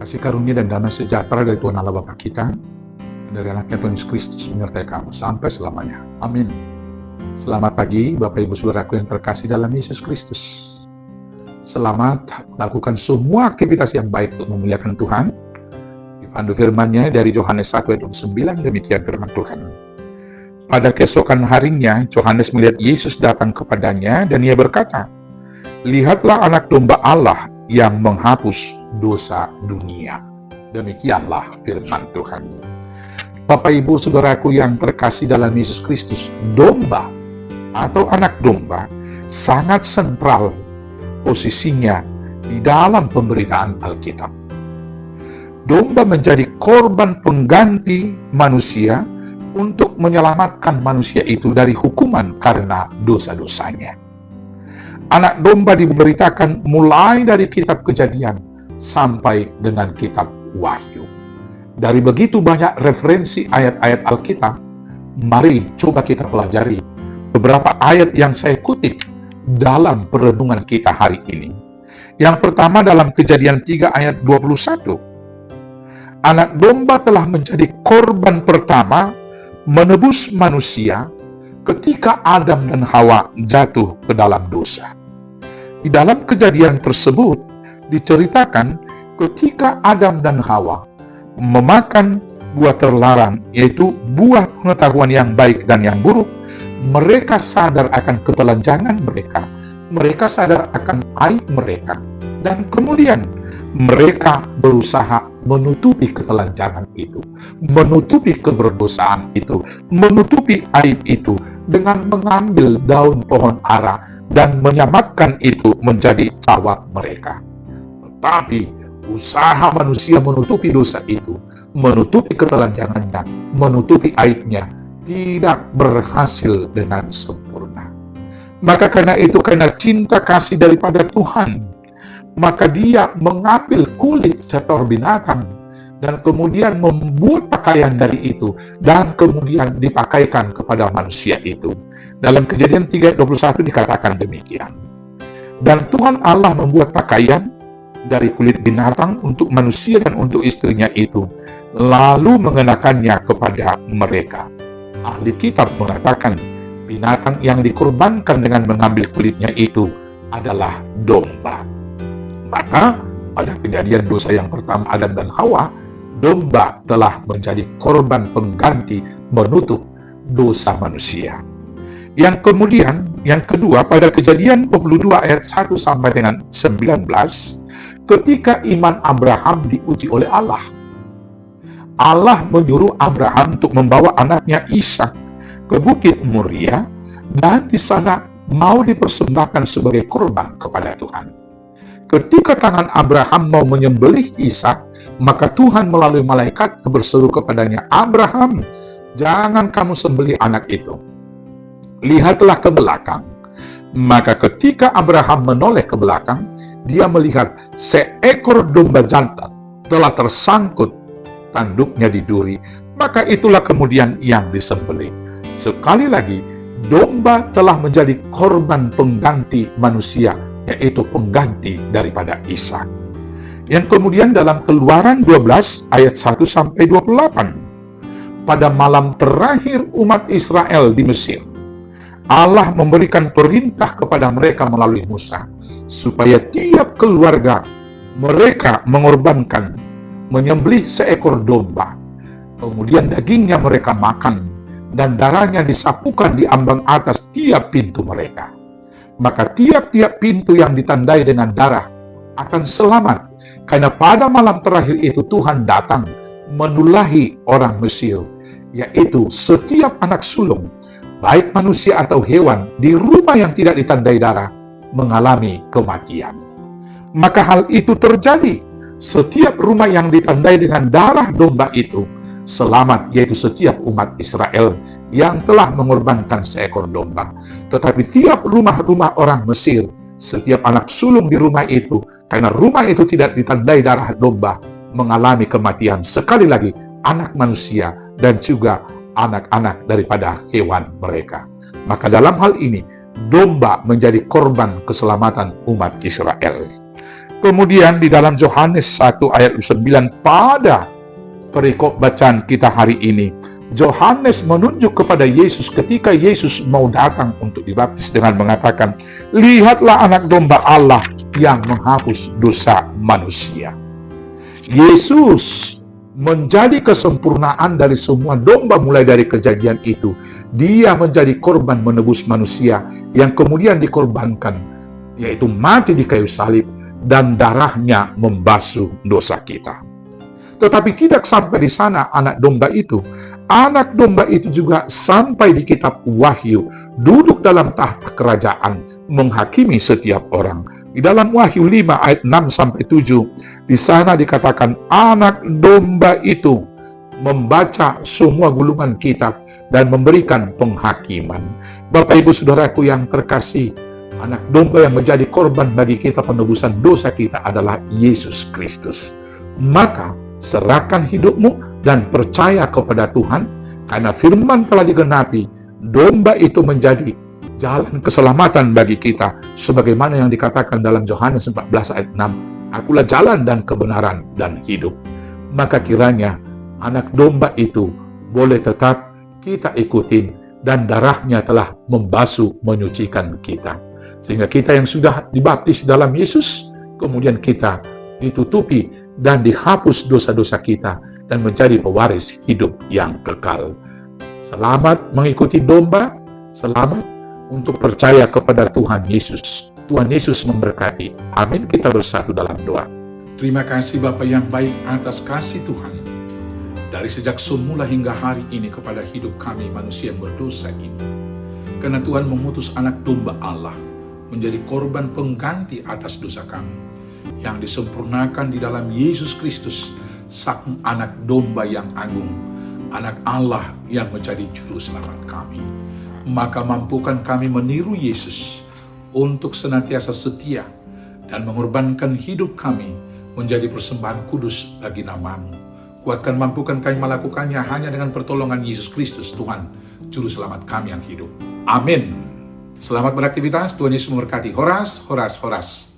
Kasih karunia dan damai sejahtera dari Tuhan Allah Bapa kita, dari anaknya Tuhan Yesus Kristus menyertai kamu sampai selamanya. Amin. Selamat pagi Bapak Ibu Saudaraku yang terkasih dalam Yesus Kristus. Selamat melakukan semua aktivitas yang baik untuk memuliakan Tuhan. Dipandu firman-Nya dari Yohanes 1 ayat 9, demikian firman Tuhan. Pada keesokan harinya, Yohanes melihat Yesus datang kepadanya dan ia berkata, "Lihatlah anak domba Allah yang menghapus dosa dunia." Demikianlah firman Tuhan. Bapak Ibu Saudaraku yang terkasih dalam Yesus Kristus, domba atau anak domba sangat sentral posisinya di dalam pemberitaan Alkitab. Domba menjadi korban pengganti manusia untuk menyelamatkan manusia itu dari hukuman karena dosa-dosanya. Anak domba diberitakan mulai dari kitab Kejadian sampai dengan kitab Wahyu. Dari begitu banyak referensi ayat-ayat Alkitab, mari coba kita pelajari beberapa ayat yang saya kutip dalam perenungan kita hari ini. Yang pertama dalam Kejadian 3 ayat 21. Anak domba telah menjadi korban pertama menebus manusia ketika Adam dan Hawa jatuh ke dalam dosa. Di dalam kejadian tersebut diceritakan ketika Adam dan Hawa memakan buah terlarang, yaitu buah pengetahuan yang baik dan yang buruk, mereka sadar akan ketelanjangan mereka, mereka sadar akan aib mereka, dan kemudian mereka berusaha menutupi ketelanjangan itu, menutupi keberdosaan itu, menutupi aib itu dengan mengambil daun pohon ara dan menyamatkan itu menjadi cawat mereka. Tetapi usaha manusia menutupi dosa itu, menutupi ketelanjangannya, menutupi aibnya, tidak berhasil dengan sempurna. Maka karena itu, karena cinta kasih daripada Tuhan, maka dia mengambil kulit seekor binatang dan kemudian membuat pakaian dari itu dan kemudian dipakaikan kepada manusia itu. Dalam Kejadian 3:21 dikatakan demikian. Dan Tuhan Allah membuat pakaian dari kulit binatang untuk manusia dan untuk istrinya itu, lalu mengenakannya kepada mereka. Ahli kitab mengatakan binatang yang dikorbankan dengan mengambil kulitnya itu adalah domba. Maka pada kejadian dosa yang pertama Adam dan Hawa, domba telah menjadi korban pengganti menutup dosa manusia. Yang kemudian, yang kedua, pada Kejadian 22 ayat 1 sampai dengan 19, ketika iman Abraham diuji oleh Allah. Allah menyuruh Abraham untuk membawa anaknya Ishak ke Bukit Moria dan di sana mau dipersembahkan sebagai korban kepada Tuhan. Ketika tangan Abraham mau menyembelih Ishak, maka Tuhan melalui malaikat berseru kepadanya, "Abraham, jangan kamu sembelih anak itu. Lihatlah ke belakang." Maka ketika Abraham menoleh ke belakang, dia melihat seekor domba jantan telah tersangkut tanduknya di duri. Maka itulah kemudian yang disembelih. Sekali lagi, domba telah menjadi korban pengganti manusia, yaitu pengganti daripada Ishak. Yang kemudian dalam Keluaran 12 ayat 1 sampai 28. Pada malam terakhir umat Israel di Mesir, Allah memberikan perintah kepada mereka melalui Musa, supaya tiap keluarga mereka mengorbankan, menyembelih seekor domba. Kemudian dagingnya mereka makan, dan darahnya disapukan di ambang atas tiap pintu mereka. Maka tiap-tiap pintu yang ditandai dengan darah akan selamat, karena pada malam terakhir itu Tuhan datang menulahi orang Mesir, yaitu setiap anak sulung, baik manusia atau hewan, di rumah yang tidak ditandai darah, mengalami kematian. Maka hal itu terjadi. Setiap rumah yang ditandai dengan darah domba itu selamat, yaitu setiap umat Israel yang telah mengorbankan seekor domba. Tetapi tiap rumah-rumah orang Mesir, setiap anak sulung di rumah itu, karena rumah itu tidak ditandai darah domba, mengalami kematian. Sekali lagi, anak manusia dan juga anak-anak daripada hewan mereka. Maka dalam hal ini, domba menjadi korban keselamatan umat Israel. Kemudian di dalam Yohanes 1 ayat 9 pada perikop bacaan kita hari ini, Yohanes menunjuk kepada Yesus ketika Yesus mau datang untuk dibaptis dengan mengatakan, "Lihatlah anak domba Allah yang menghapus dosa manusia." Yesus menjadi kesempurnaan dari semua domba mulai dari kejadian itu. Dia menjadi korban menebus manusia yang kemudian dikorbankan, yaitu mati di kayu salib dan darahnya membasuh dosa kita. Tetapi tidak sampai di sana anak domba itu. Anak domba itu juga sampai di kitab Wahyu, duduk dalam tahta kerajaan, menghakimi setiap orang. Di dalam Wahyu 5 ayat 6-7, di sana dikatakan anak domba itu membaca semua gulungan kitab dan memberikan penghakiman. Bapak Ibu Saudaraku yang terkasih, anak domba yang menjadi korban bagi kita penebusan dosa kita adalah Yesus Kristus. Maka serahkan hidupmu dan percaya kepada Tuhan, karena firman telah digenapi, domba itu menjadi jalan keselamatan bagi kita, sebagaimana yang dikatakan dalam Yohanes 14 ayat 6, "Akulah jalan dan kebenaran dan hidup." Maka kiranya anak domba itu boleh tetap kita ikutin, dan darahnya telah membasuh, menyucikan kita. Sehingga kita yang sudah dibaptis dalam Yesus, kemudian kita ditutupi dan dihapus dosa-dosa kita, dan menjadi pewaris hidup yang kekal. Selamat mengikuti domba, selamat untuk percaya kepada Tuhan Yesus. Tuhan Yesus memberkati. Amin. Kita bersatu dalam doa. Terima kasih Bapa yang baik atas kasih Tuhan. Dari sejak semula hingga hari ini kepada hidup kami manusia yang berdosa ini. Karena Tuhan mengutus anak domba Allah menjadi korban pengganti atas dosa kami, yang disempurnakan di dalam Yesus Kristus, sang anak domba yang agung, anak Allah yang menjadi juru selamat kami. Maka mampukan kami meniru Yesus untuk senantiasa setia dan mengorbankan hidup kami menjadi persembahan kudus bagi nama-Mu. Kuatkan, mampukan kami melakukannya hanya dengan pertolongan Yesus Kristus, Tuhan, Juru Selamat kami yang hidup. Amin. Selamat beraktivitas, Tuhan Yesus memberkati. Horas, horas, horas.